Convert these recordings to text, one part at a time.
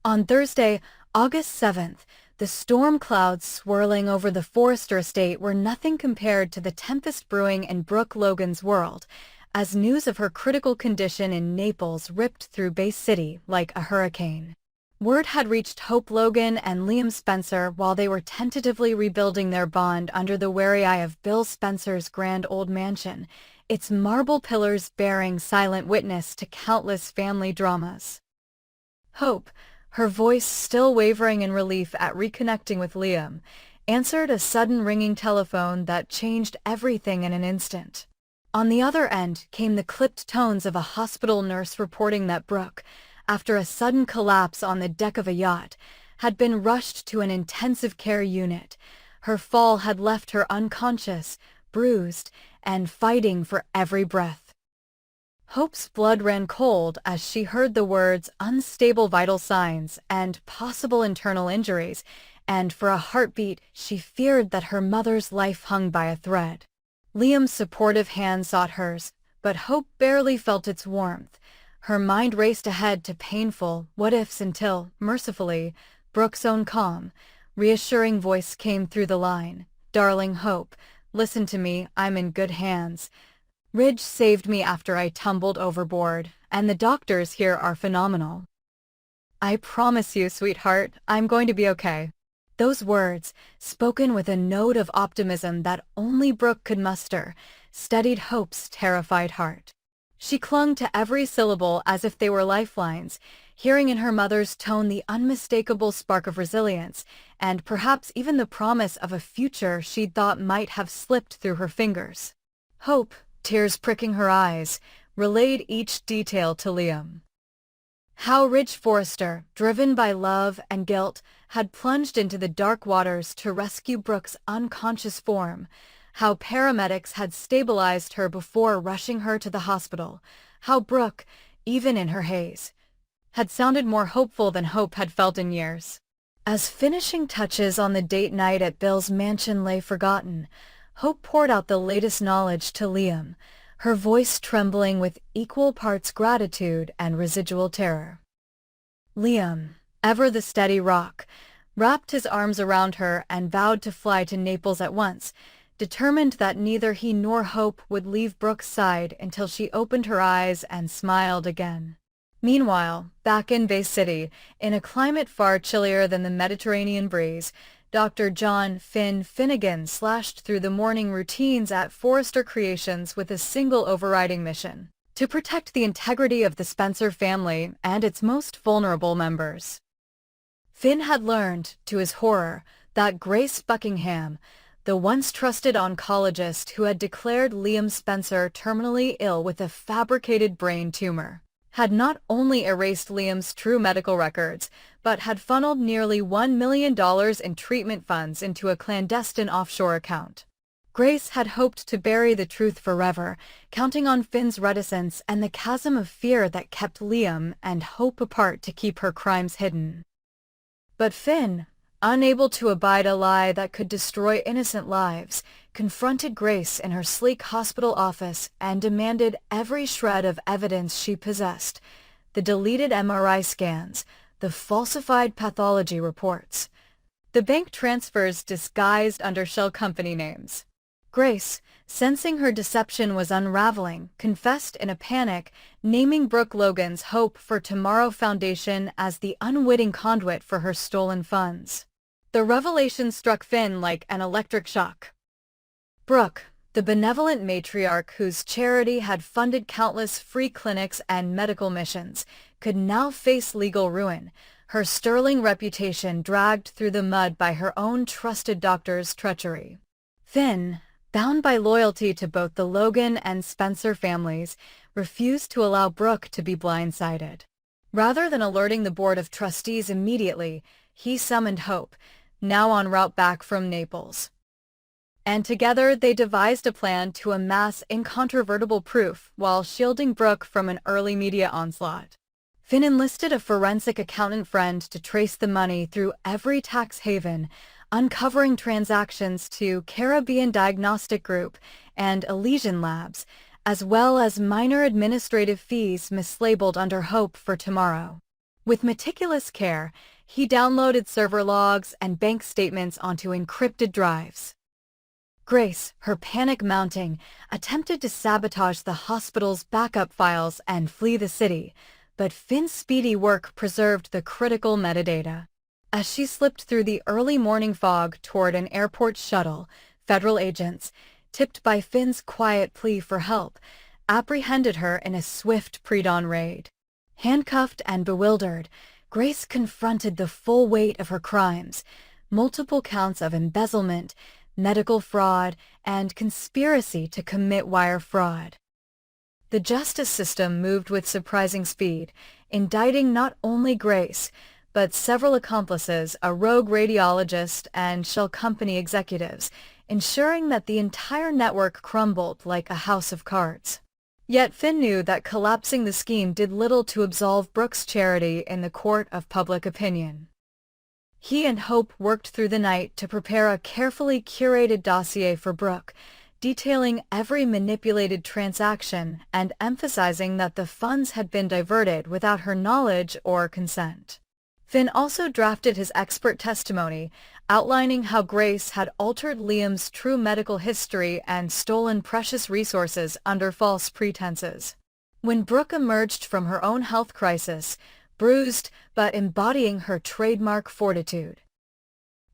On Thursday, August 7th, the storm clouds swirling over the Forrester estate were nothing compared to the tempest brewing in Brooke Logan's world, as news of her critical condition in Naples ripped through Bay City like a hurricane. Word had reached Hope Logan and Liam Spencer while they were tentatively rebuilding their bond under the wary eye of Bill Spencer's grand old mansion, its marble pillars bearing silent witness to countless family dramas. Hope, her voice still wavering in relief at reconnecting with Liam, answered a sudden ringing telephone that changed everything in an instant. On the other end came the clipped tones of a hospital nurse reporting that Brooke, after a sudden collapse on the deck of a yacht, had been rushed to an intensive care unit. Her fall had left her unconscious, bruised, and fighting for every breath. Hope's blood ran cold as she heard the words unstable vital signs and possible internal injuries, and for a heartbeat she feared that her mother's life hung by a thread. Liam's supportive hand sought hers, but Hope barely felt its warmth. Her mind raced ahead to painful what-ifs until, mercifully, Brooke's own calm, reassuring voice came through the line. "Darling Hope, listen to me, I'm in good hands. Ridge saved me after I tumbled overboard, and the doctors here are phenomenal. I promise you, sweetheart, I'm going to be okay." Those words, spoken with a note of optimism that only Brooke could muster, steadied Hope's terrified heart. She clung to every syllable as if they were lifelines, hearing in her mother's tone the unmistakable spark of resilience, and perhaps even the promise of a future she'd thought might have slipped through her fingers. Hope, tears pricking her eyes, relayed each detail to Liam. How Ridge Forrester, driven by love and guilt, had plunged into the dark waters to rescue Brooke's unconscious form, how paramedics had stabilized her before rushing her to the hospital, how Brooke, even in her haze, had sounded more hopeful than Hope had felt in years. As finishing touches on the date night at Bill's mansion lay forgotten, Hope poured out the latest knowledge to Liam, her voice trembling with equal parts gratitude and residual terror. Liam, ever the steady rock, wrapped his arms around her and vowed to fly to Naples at once, determined that neither he nor Hope would leave Brooke's side until she opened her eyes and smiled again. Meanwhile, back in Bay City, in a climate far chillier than the Mediterranean breeze, Dr. John "Finn" Finnegan slashed through the morning routines at Forrester Creations with a single overriding mission: to protect the integrity of the Spencer family and its most vulnerable members. Finn had learned, to his horror, that Grace Buckingham, the once trusted oncologist who had declared Liam Spencer terminally ill with a fabricated brain tumor, had not only erased Liam's true medical records, but had funneled nearly $1 million in treatment funds into a clandestine offshore account. Grace had hoped to bury the truth forever, counting on Finn's reticence and the chasm of fear that kept Liam and Hope apart to keep her crimes hidden. But Finn, unable to abide a lie that could destroy innocent lives, confronted Grace in her sleek hospital office and demanded every shred of evidence she possessed: the deleted MRI scans, the falsified pathology reports, the bank transfers disguised under shell company names. Grace, sensing her deception was unraveling, confessed in a panic, naming Brooke Logan's Hope for Tomorrow Foundation as the unwitting conduit for her stolen funds. The revelation struck Finn like an electric shock. Brooke, the benevolent matriarch whose charity had funded countless free clinics and medical missions, could now face legal ruin, her sterling reputation dragged through the mud by her own trusted doctor's treachery. Finn, bound by loyalty to both the Logan and Spencer families, refused to allow Brooke to be blindsided. Rather than alerting the board of trustees immediately, he summoned Hope, now en route back from Naples. And together they devised a plan to amass incontrovertible proof while shielding Brooke from an early media onslaught. Finn enlisted a forensic accountant friend to trace the money through every tax haven, uncovering transactions to Caribbean Diagnostic Group and Elysian Labs, as well as minor administrative fees mislabeled under Hope for Tomorrow. With meticulous care, he downloaded server logs and bank statements onto encrypted drives. Grace, her panic mounting, attempted to sabotage the hospital's backup files and flee the city, but Finn's speedy work preserved the critical metadata. As she slipped through the early morning fog toward an airport shuttle, federal agents, tipped by Finn's quiet plea for help, apprehended her in a swift pre-dawn raid. Handcuffed and bewildered, Grace confronted the full weight of her crimes, multiple counts of embezzlement, medical fraud, and conspiracy to commit wire fraud. The justice system moved with surprising speed, indicting not only Grace, but several accomplices, a rogue radiologist, and shell company executives, ensuring that the entire network crumbled like a house of cards. Yet Finn knew that collapsing the scheme did little to absolve Brooke's charity in the court of public opinion. He and Hope worked through the night to prepare a carefully curated dossier for Brooke, detailing every manipulated transaction and emphasizing that the funds had been diverted without her knowledge or consent. Finn also drafted his expert testimony, outlining how Grace had altered Liam's true medical history and stolen precious resources under false pretenses. When Brooke emerged from her own health crisis, bruised but embodying her trademark fortitude,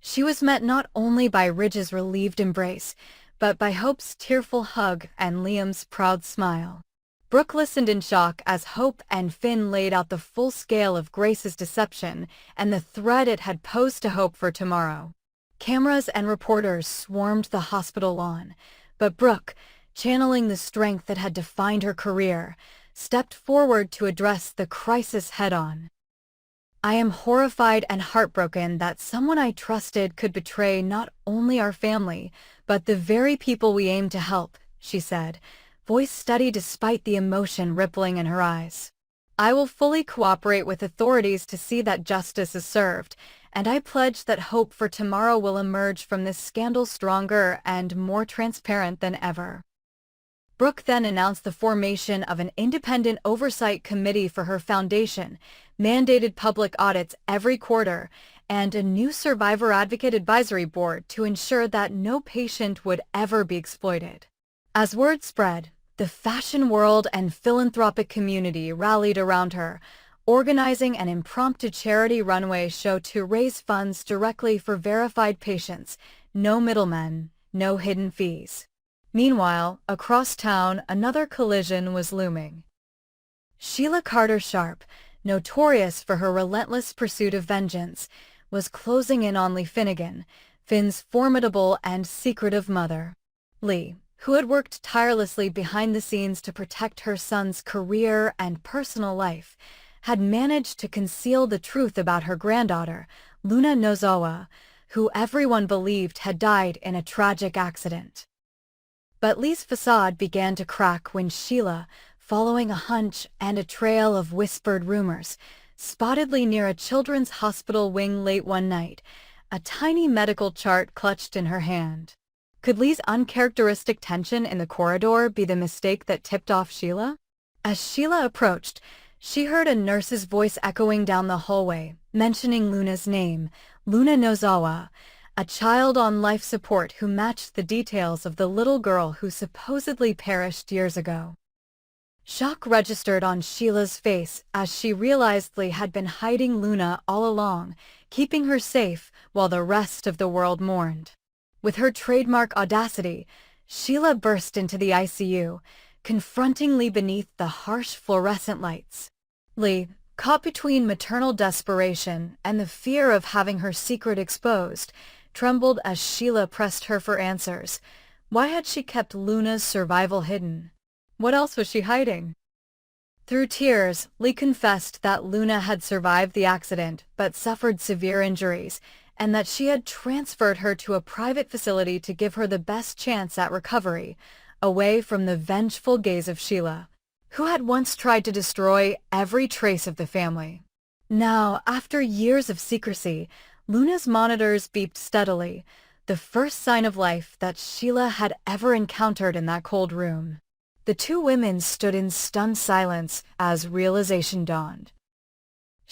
she was met not only by Ridge's relieved embrace, but by Hope's tearful hug and Liam's proud smile. Brooke listened in shock as Hope and Finn laid out the full scale of Grace's deception and the threat it had posed to Hope for tomorrow. Cameras and reporters swarmed the hospital lawn, but Brooke, channeling the strength that had defined her career, stepped forward to address the crisis head-on. "I am horrified and heartbroken that someone I trusted could betray not only our family, but the very people we aim to help," she said, voice steady despite the emotion rippling in her eyes. "I will fully cooperate with authorities to see that justice is served, and I pledge that Hope for tomorrow will emerge from this scandal stronger and more transparent than ever." Brooke then announced the formation of an independent oversight committee for her foundation, mandated public audits every quarter, and a new survivor advocate advisory board to ensure that no patient would ever be exploited. As word spread, the fashion world and philanthropic community rallied around her, organizing an impromptu charity runway show to raise funds directly for verified patients, no middlemen, no hidden fees. Meanwhile, across town, another collision was looming. Sheila Carter Sharp, notorious for her relentless pursuit of vengeance, was closing in on Lee Finnegan, Finn's formidable and secretive mother. Lee, who had worked tirelessly behind the scenes to protect her son's career and personal life, had managed to conceal the truth about her granddaughter, Luna Nozawa, who everyone believed had died in a tragic accident. But Lee's facade began to crack when Sheila, following a hunch and a trail of whispered rumors, spotted Lee near a children's hospital wing late one night, a tiny medical chart clutched in her hand. Could Lee's uncharacteristic tension in the corridor be the mistake that tipped off Sheila? As Sheila approached, she heard a nurse's voice echoing down the hallway, mentioning Luna's name, Luna Nozawa, a child on life support who matched the details of the little girl who supposedly perished years ago. Shock registered on Sheila's face as she realized Lee had been hiding Luna all along, keeping her safe while the rest of the world mourned. With her trademark audacity, Sheila burst into the ICU, confronting Lee beneath the harsh fluorescent lights. Lee, caught between maternal desperation and the fear of having her secret exposed, trembled as Sheila pressed her for answers. Why had she kept Luna's survival hidden? What else was she hiding? Through tears, Lee confessed that Luna had survived the accident but suffered severe injuries, and that she had transferred her to a private facility to give her the best chance at recovery, away from the vengeful gaze of Sheila, who had once tried to destroy every trace of the family. Now, after years of secrecy, Luna's monitors beeped steadily, the first sign of life that Sheila had ever encountered in that cold room. The two women stood in stunned silence as realization dawned.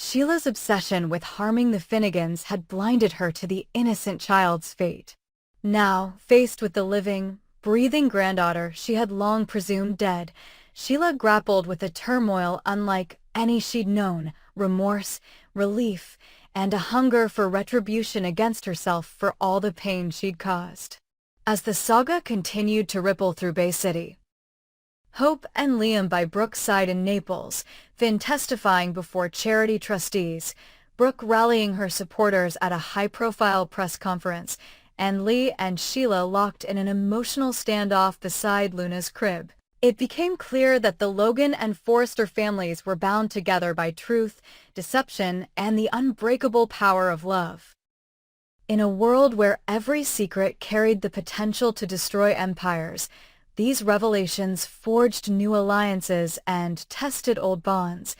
Sheila's obsession with harming the Finnegans had blinded her to the innocent child's fate. Now, faced with the living, breathing granddaughter she had long presumed dead, Sheila grappled with a turmoil unlike any she'd known: remorse, relief, and a hunger for retribution against herself for all the pain she'd caused. As the saga continued to ripple through Bay City, Hope and Liam by Brooke's side in Naples, Finn testifying before charity trustees, Brooke rallying her supporters at a high-profile press conference, and Lee and Sheila locked in an emotional standoff beside Luna's crib. It became clear that the Logan and Forrester families were bound together by truth, deception, and the unbreakable power of love. In a world where every secret carried the potential to destroy empires, these revelations forged new alliances and tested old bonds,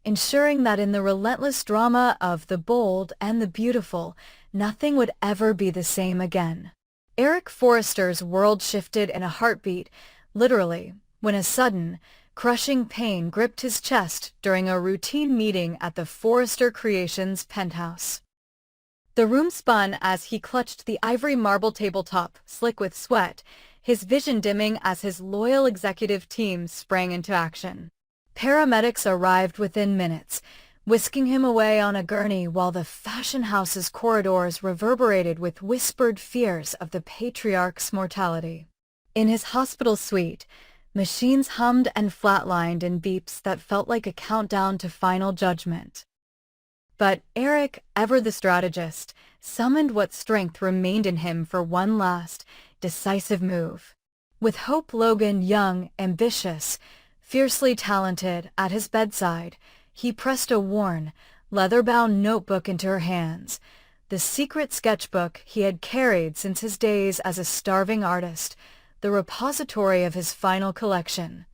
ensuring that in the relentless drama of the bold and the beautiful, nothing would ever be the same again. Eric Forrester's world shifted in a heartbeat, literally, when a sudden, crushing pain gripped his chest during a routine meeting at the Forrester Creations penthouse. The room spun as he clutched the ivory marble tabletop, slick with sweat, his vision dimming as his loyal executive team sprang into action. Paramedics arrived within minutes, whisking him away on a gurney while the fashion house's corridors reverberated with whispered fears of the patriarch's mortality. In his hospital suite, machines hummed and flatlined in beeps that felt like a countdown to final judgment. But Eric, ever the strategist, summoned what strength remained in him for one last, decisive move. With Hope Logan, young, ambitious, fiercely talented, at his bedside, he pressed a worn, leather-bound notebook into her hands, the secret sketchbook he had carried since his days as a starving artist, the repository of his final collection,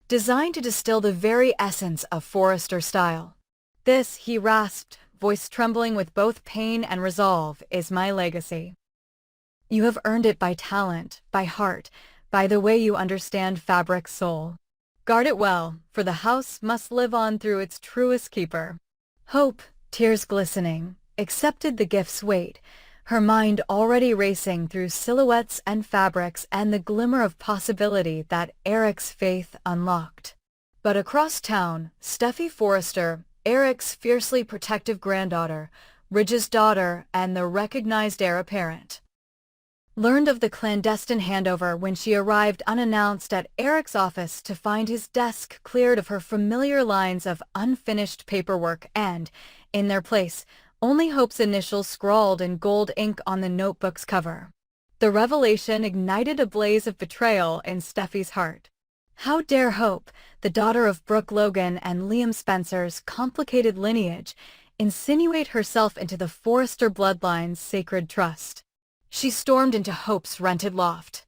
designed to distill the very essence of Forrester style. This, he rasped, voice trembling with both pain and resolve, is my legacy. You have earned it by talent, by heart, by the way you understand fabric's soul. Guard it well, for the house must live on through its truest keeper. Hope, tears glistening, accepted the gift's weight, her mind already racing through silhouettes and fabrics and the glimmer of possibility that Eric's faith unlocked. But across town, Steffi Forrester, Eric's fiercely protective granddaughter, Ridge's daughter, and the recognized heir apparent, learned of the clandestine handover when she arrived unannounced at Eric's office to find his desk cleared of her familiar lines of unfinished paperwork and, in their place, only Hope's initials scrawled in gold ink on the notebook's cover. The revelation ignited a blaze of betrayal in Steffi's heart. How dare Hope, the daughter of Brooke Logan and Liam Spencer's complicated lineage, insinuate herself into the Forrester bloodline's sacred trust? She stormed into Hope's rented loft,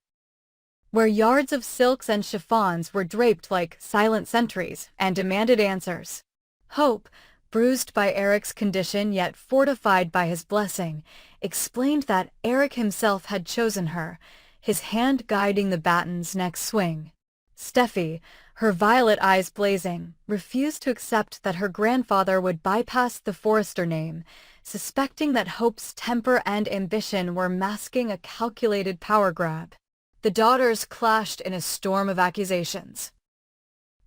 where yards of silks and chiffons were draped like silent sentries, and demanded answers. Hope, bruised by Eric's condition yet fortified by his blessing, explained that Eric himself had chosen her, his hand guiding the baton's next swing. Steffi, her violet eyes blazing, refused to accept that her grandfather would bypass the Forrester name, suspecting that Hope's temper and ambition were masking a calculated power grab. The daughters clashed in a storm of accusations.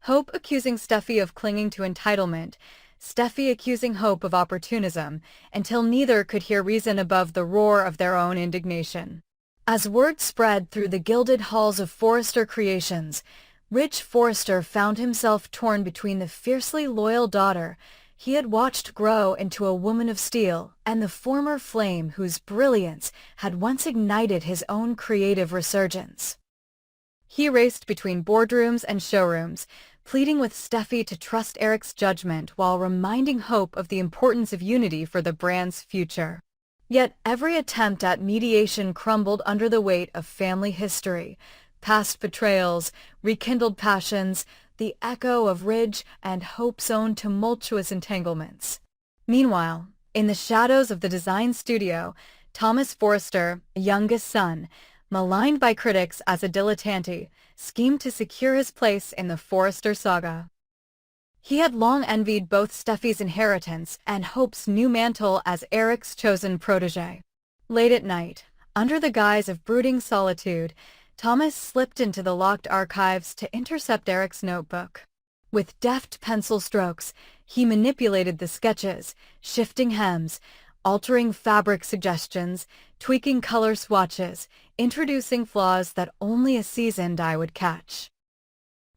Hope accusing Steffi of clinging to entitlement, Steffi accusing Hope of opportunism, until neither could hear reason above the roar of their own indignation. As word spread through the gilded halls of Forrester Creations, Ridge Forrester found himself torn between the fiercely loyal daughter he had watched grow into a woman of steel and the former flame whose brilliance had once ignited his own creative resurgence. He raced between boardrooms and showrooms, pleading with Steffi to trust Eric's judgment while reminding Hope of the importance of unity for the brand's future. Yet every attempt at mediation crumbled under the weight of family history, past betrayals, rekindled passions, the echo of Ridge and Hope's own tumultuous entanglements. Meanwhile, in the shadows of the design studio, Thomas Forrester, youngest son, maligned by critics as a dilettante, schemed to secure his place in the Forrester saga. He had long envied both Steffi's inheritance and Hope's new mantle as Eric's chosen protégé. Late at night, under the guise of brooding solitude, Thomas slipped into the locked archives to intercept Eric's notebook. With deft pencil strokes, he manipulated the sketches, shifting hems, altering fabric suggestions, tweaking color swatches, introducing flaws that only a seasoned eye would catch.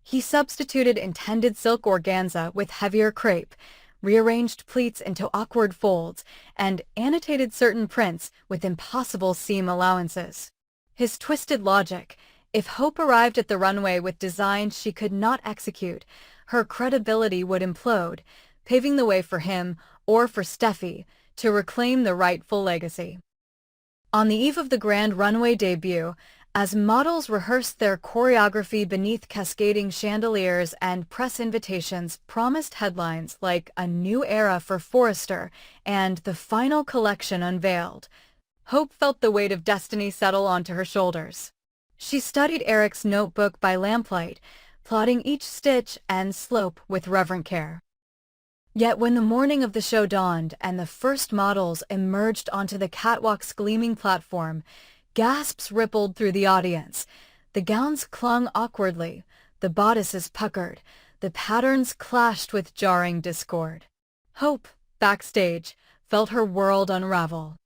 He substituted intended silk organza with heavier crepe, rearranged pleats into awkward folds, and annotated certain prints with impossible seam allowances. His twisted logic: if Hope arrived at the runway with designs she could not execute, her credibility would implode, paving the way for him, or for Steffi, to reclaim the rightful legacy. On the eve of the grand runway debut, as models rehearsed their choreography beneath cascading chandeliers and press invitations promised headlines like "A New Era for Forrester" and "The Final Collection Unveiled," Hope felt the weight of destiny settle onto her shoulders. She studied Eric's notebook by lamplight, plotting each stitch and slope with reverent care. Yet when the morning of the show dawned and the first models emerged onto the catwalk's gleaming platform, gasps rippled through the audience. The gowns clung awkwardly, the bodices puckered, the patterns clashed with jarring discord. Hope, backstage, felt her world unravel.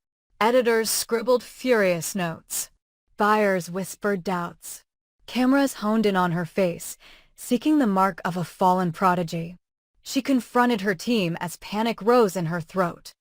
Editors scribbled furious notes. Buyers whispered doubts. Cameras honed in on her face, seeking the mark of a fallen prodigy. She confronted her team as panic rose in her throat.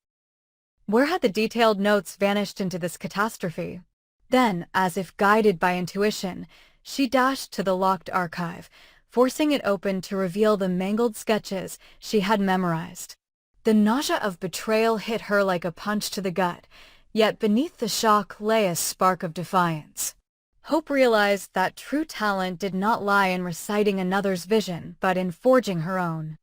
Where had the detailed notes vanished into this catastrophe? Then, as if guided by intuition, she dashed to the locked archive, forcing it open to reveal the mangled sketches she had memorized. The nausea of betrayal hit her like a punch to the gut, yet beneath the shock lay a spark of defiance. Hope realized that true talent did not lie in reciting another's vision, but in forging her own.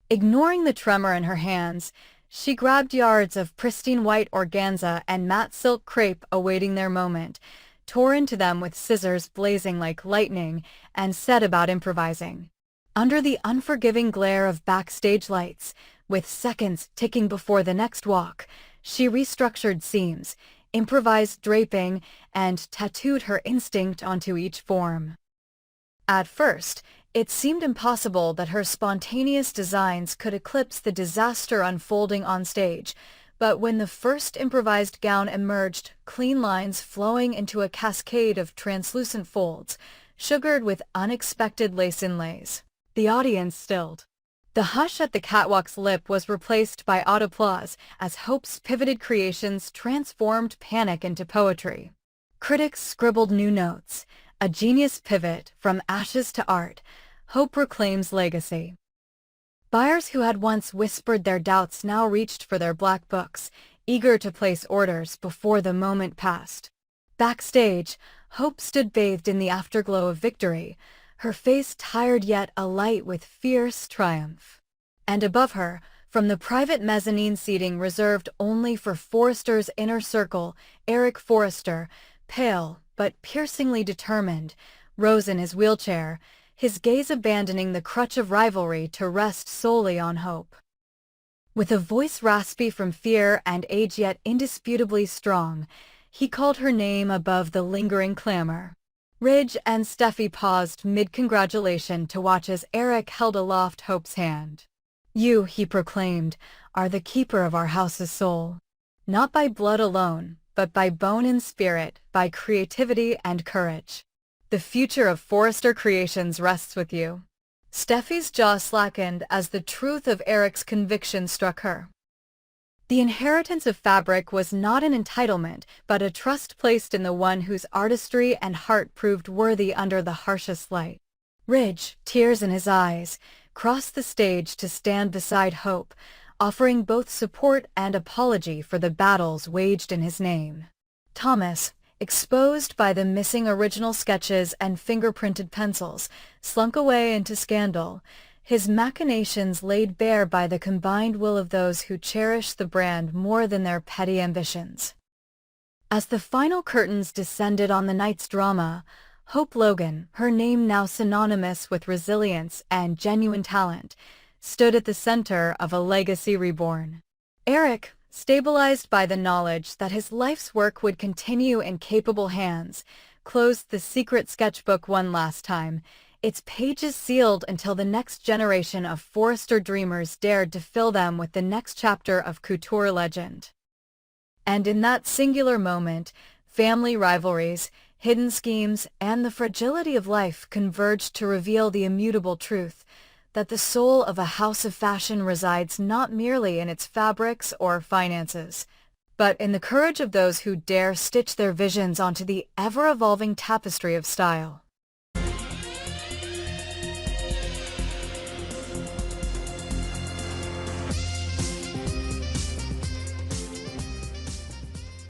Ignoring the tremor in her hands, she grabbed yards of pristine white organza and matte silk crepe awaiting their moment, tore into them with scissors blazing like lightning, and set about improvising. Under the unforgiving glare of backstage lights, with seconds ticking before the next walk, she restructured seams, improvised draping, and tattooed her instinct onto each form. At first, it seemed impossible that her spontaneous designs could eclipse the disaster unfolding on stage, but when the first improvised gown emerged, clean lines flowing into a cascade of translucent folds, sugared with unexpected lace inlays, the audience stilled. The hush at the catwalk's lip was replaced by odd applause as Hope's pivoted creations transformed panic into poetry. Critics scribbled new notes. A genius pivot from ashes to art. Hope reclaims legacy. Buyers who had once whispered their doubts now reached for their black books, eager to place orders before the moment passed. Backstage, Hope stood bathed in the afterglow of victory, her face tired yet alight with fierce triumph. And above her, from the private mezzanine seating reserved only for Forrester's inner circle, Eric Forrester, pale but piercingly determined, rose in his wheelchair, his gaze abandoning the crutch of rivalry to rest solely on Hope. With a voice raspy from fear and age yet indisputably strong, he called her name above the lingering clamor. Ridge and Steffi paused mid-congratulation to watch as Eric held aloft Hope's hand. "You," he proclaimed, "are the keeper of our house's soul. Not by blood alone, but by bone and spirit, by creativity and courage. The future of Forrester Creations rests with you." Steffi's jaw slackened as the truth of Eric's conviction struck her. The inheritance of fabric was not an entitlement, but a trust placed in the one whose artistry and heart proved worthy under the harshest light. Ridge, tears in his eyes, crossed the stage to stand beside Hope, offering both support and apology for the battles waged in his name. Thomas, exposed by the missing original sketches and fingerprinted pencils, slunk away into scandal, his machinations laid bare by the combined will of those who cherish the brand more than their petty ambitions. As the final curtains descended on the night's drama, Hope Logan, her name now synonymous with resilience and genuine talent, stood at the center of a legacy reborn. Eric, stabilized by the knowledge that his life's work would continue in capable hands, closed the secret sketchbook one last time, its pages sealed until the next generation of Forrester dreamers dared to fill them with the next chapter of couture legend. And in that singular moment, family rivalries, hidden schemes, and the fragility of life converged to reveal the immutable truth that the soul of a house of fashion resides not merely in its fabrics or finances, but in the courage of those who dare stitch their visions onto the ever-evolving tapestry of style.